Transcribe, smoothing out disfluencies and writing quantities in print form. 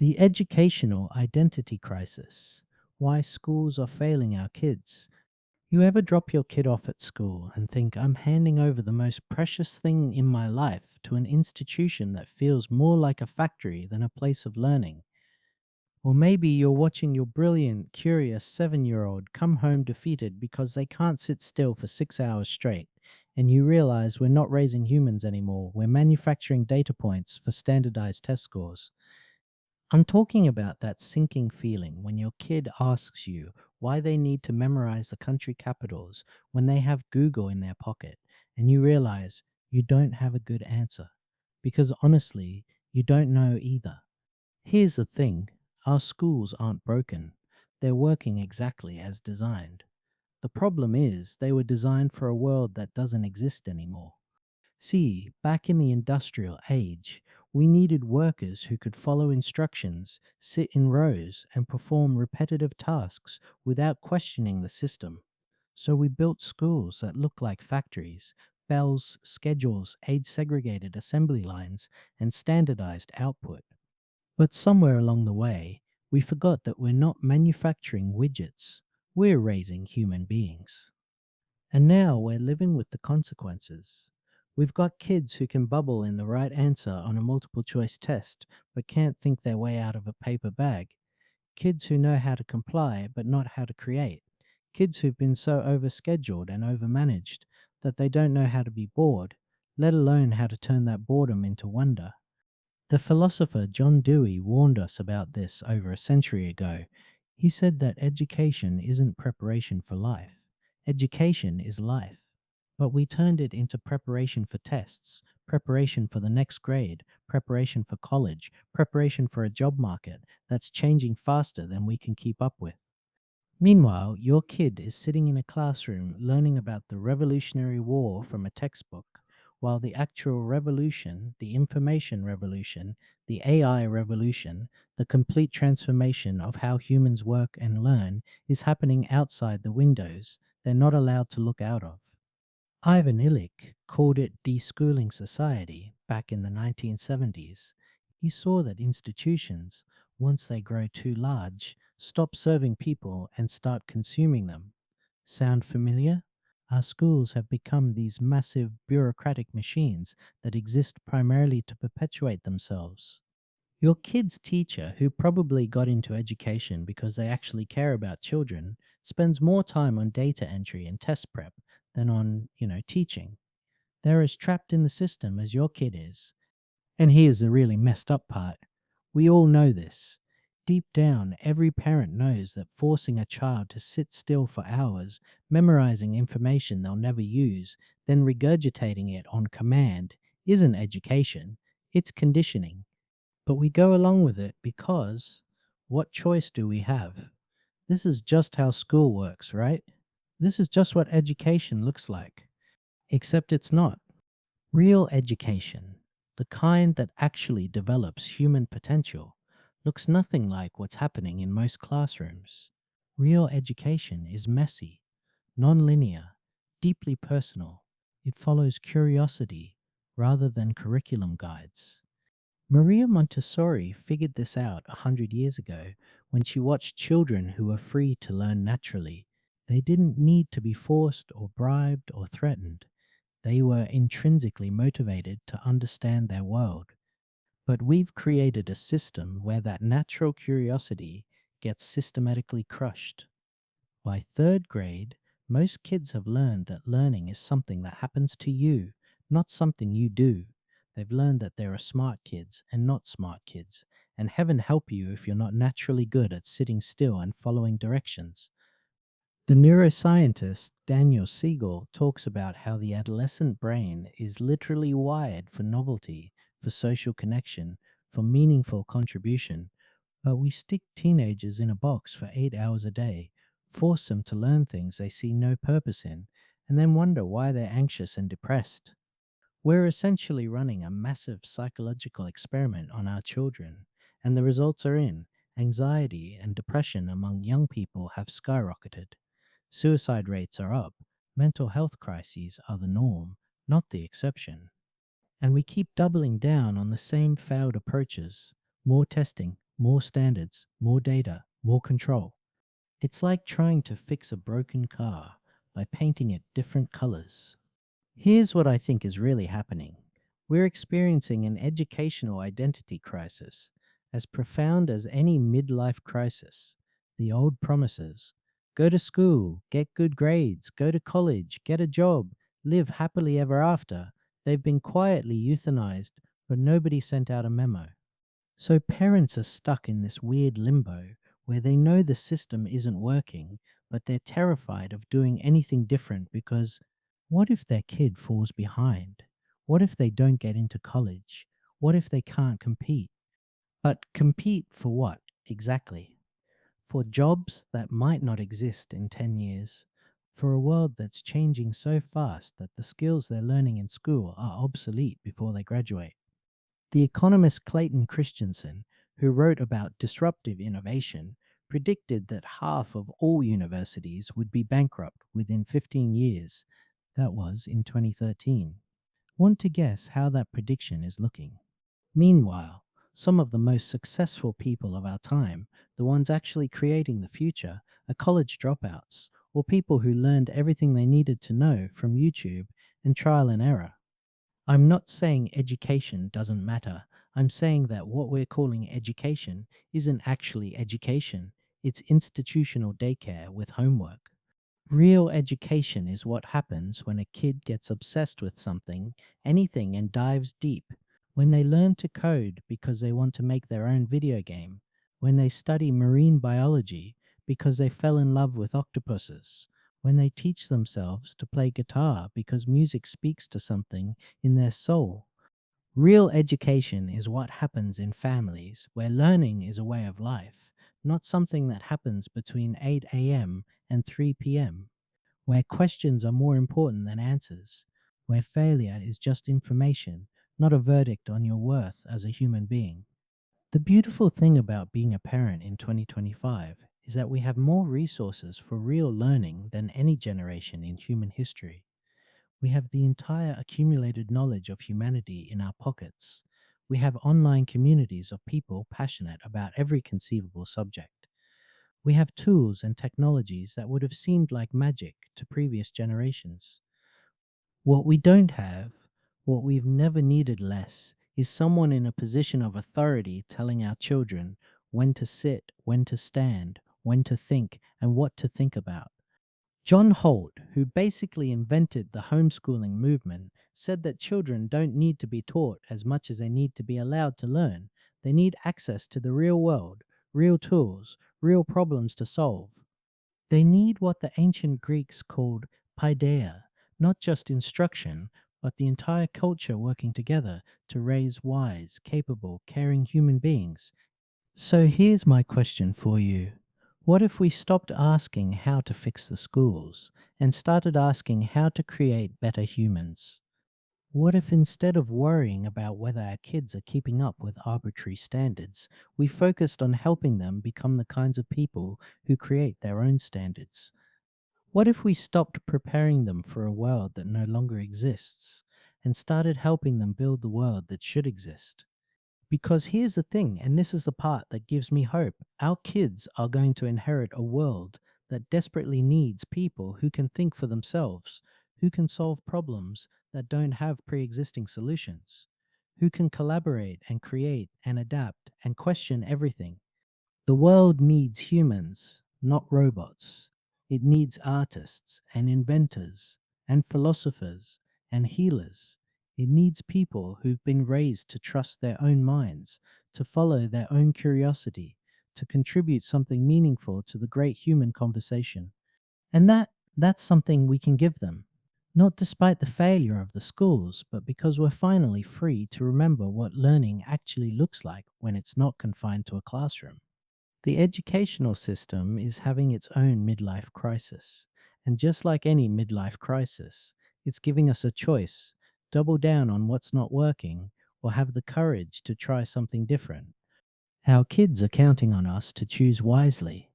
The educational identity crisis. Why schools are failing our kids. You ever drop your kid off at school and think, I'm handing over the most precious thing in my life to an institution that feels more like a factory than a place of learning? Or maybe you're watching your brilliant, curious 7-year-old come home defeated because they can't sit still for 6 hours straight, and you realize we're not raising humans anymore, we're manufacturing data points for standardized test scores. I'm talking about that sinking feeling when your kid asks you why they need to memorize the country capitals when they have Google in their pocket, and you realize you don't have a good answer. Because honestly, you don't know either. Here's the thing, our schools aren't broken, they're working exactly as designed. The problem is, they were designed for a world that doesn't exist anymore. See, back in the industrial age, we needed workers who could follow instructions, sit in rows, and perform repetitive tasks without questioning the system. So we built schools that looked like factories, bells, schedules, age-segregated assembly lines, and standardized output. But somewhere along the way, we forgot that we're not manufacturing widgets, we're raising human beings. And now we're living with the consequences. We've got kids who can bubble in the right answer on a multiple choice test, but can't think their way out of a paper bag. Kids who know how to comply, but not how to create. Kids who've been so overscheduled and overmanaged that they don't know how to be bored, let alone how to turn that boredom into wonder. The philosopher John Dewey warned us about this over a century ago. He said that education isn't preparation for life, education is life. But we turned it into preparation for tests, preparation for the next grade, preparation for college, preparation for a job market that's changing faster than we can keep up with. Meanwhile, your kid is sitting in a classroom learning about the Revolutionary War from a textbook, while the actual revolution, the information revolution, the AI revolution, the complete transformation of how humans work and learn is happening outside the windows they're not allowed to look out of. Ivan Illich called it deschooling society back in the 1970s. He saw that institutions, once they grow too large, stop serving people and start consuming them. Sound familiar? Our schools have become these massive bureaucratic machines that exist primarily to perpetuate themselves. Your kid's teacher, who probably got into education because they actually care about children, spends more time on data entry and test prep than on, teaching. They're as trapped in the system as your kid is. And here's the really messed up part. We all know this. Deep down, every parent knows that forcing a child to sit still for hours, memorizing information they'll never use, then regurgitating it on command, isn't education, it's conditioning. But we go along with it because what choice do we have? This is just how school works, right? This is just what education looks like. Except it's not. Real education, the kind that actually develops human potential, looks nothing like what's happening in most classrooms. Real education is messy, non-linear, deeply personal. It follows curiosity rather than curriculum guides. Maria Montessori figured this out 100 years ago when she watched children who were free to learn naturally. They didn't need to be forced or bribed or threatened. They were intrinsically motivated to understand their world. But we've created a system where that natural curiosity gets systematically crushed. By third grade, most kids have learned that learning is something that happens to you, not something you do. They've learned that there are smart kids and not smart kids, and heaven help you if you're not naturally good at sitting still and following directions. The neuroscientist Daniel Siegel talks about how the adolescent brain is literally wired for novelty, for social connection, for meaningful contribution, but we stick teenagers in a box for 8 hours a day, force them to learn things they see no purpose in, and then wonder why they're anxious and depressed. We're essentially running a massive psychological experiment on our children, and the results are in. Anxiety and depression among young people have skyrocketed. Suicide rates are up. Mental health crises are the norm, not the exception. And we keep doubling down on the same failed approaches: more testing, more standards, more data, more control. It's like trying to fix a broken car by painting it different colors. Here's what I think is really happening. We're experiencing an educational identity crisis as profound as any midlife crisis. The old promises: go to school, get good grades, go to college, get a job, live happily ever after, they've been quietly euthanized, but nobody sent out a memo. So parents are stuck in this weird limbo where they know the system isn't working, but they're terrified of doing anything different because what if their kid falls behind? What if they don't get into college? What if they can't compete? But compete for what exactly? For jobs that might not exist in 10 years, for a world that's changing so fast that the skills they're learning in school are obsolete before they graduate. The economist Clayton Christensen, who wrote about disruptive innovation, predicted that half of all universities would be bankrupt within 15 years. That was in 2013. Want to guess how that prediction is looking? Meanwhile, some of the most successful people of our time, the ones actually creating the future, are college dropouts, or people who learned everything they needed to know from YouTube and trial and error. I'm not saying education doesn't matter. I'm saying that what we're calling education isn't actually education. It's institutional daycare with homework. Real education is what happens when a kid gets obsessed with something, anything, and dives deep. When they learn to code because they want to make their own video game. When they study marine biology because they fell in love with octopuses. When they teach themselves to play guitar because music speaks to something in their soul. Real education is what happens in families where learning is a way of life, not something that happens between 8 a.m. and 3 p.m., where questions are more important than answers, where failure is just information, not a verdict on your worth as a human being. The beautiful thing about being a parent in 2025 is that we have more resources for real learning than any generation in human history. We have the entire accumulated knowledge of humanity in our pockets. We have online communities of people passionate about every conceivable subject. We have tools and technologies that would have seemed like magic to previous generations. What we don't have, what we've never needed less, is someone in a position of authority telling our children when to sit, when to stand, when to think, and what to think about. John Holt, who basically invented the homeschooling movement, said that children don't need to be taught as much as they need to be allowed to learn. They need access to the real world, real tools, real problems to solve. They need what the ancient Greeks called paideia, not just instruction, but the entire culture working together to raise wise, capable, caring human beings. So here's my question for you. What if we stopped asking how to fix the schools and started asking how to create better humans? What if instead of worrying about whether our kids are keeping up with arbitrary standards, we focused on helping them become the kinds of people who create their own standards? What if we stopped preparing them for a world that no longer exists and started helping them build the world that should exist? Because here's the thing, and this is the part that gives me hope. Our kids are going to inherit a world that desperately needs people who can think for themselves, who can solve problems that don't have pre existing solutions, who can collaborate and create and adapt and question everything. The world needs humans, not robots. It needs artists and inventors and philosophers and healers. It needs people who've been raised to trust their own minds, to follow their own curiosity, to contribute something meaningful to the great human conversation. And that's something we can give them. Not despite the failure of the schools, but because we're finally free to remember what learning actually looks like when it's not confined to a classroom. The educational system is having its own midlife crisis. And just like any midlife crisis, it's giving us a choice: double down on what's not working or have the courage to try something different. Our kids are counting on us to choose wisely.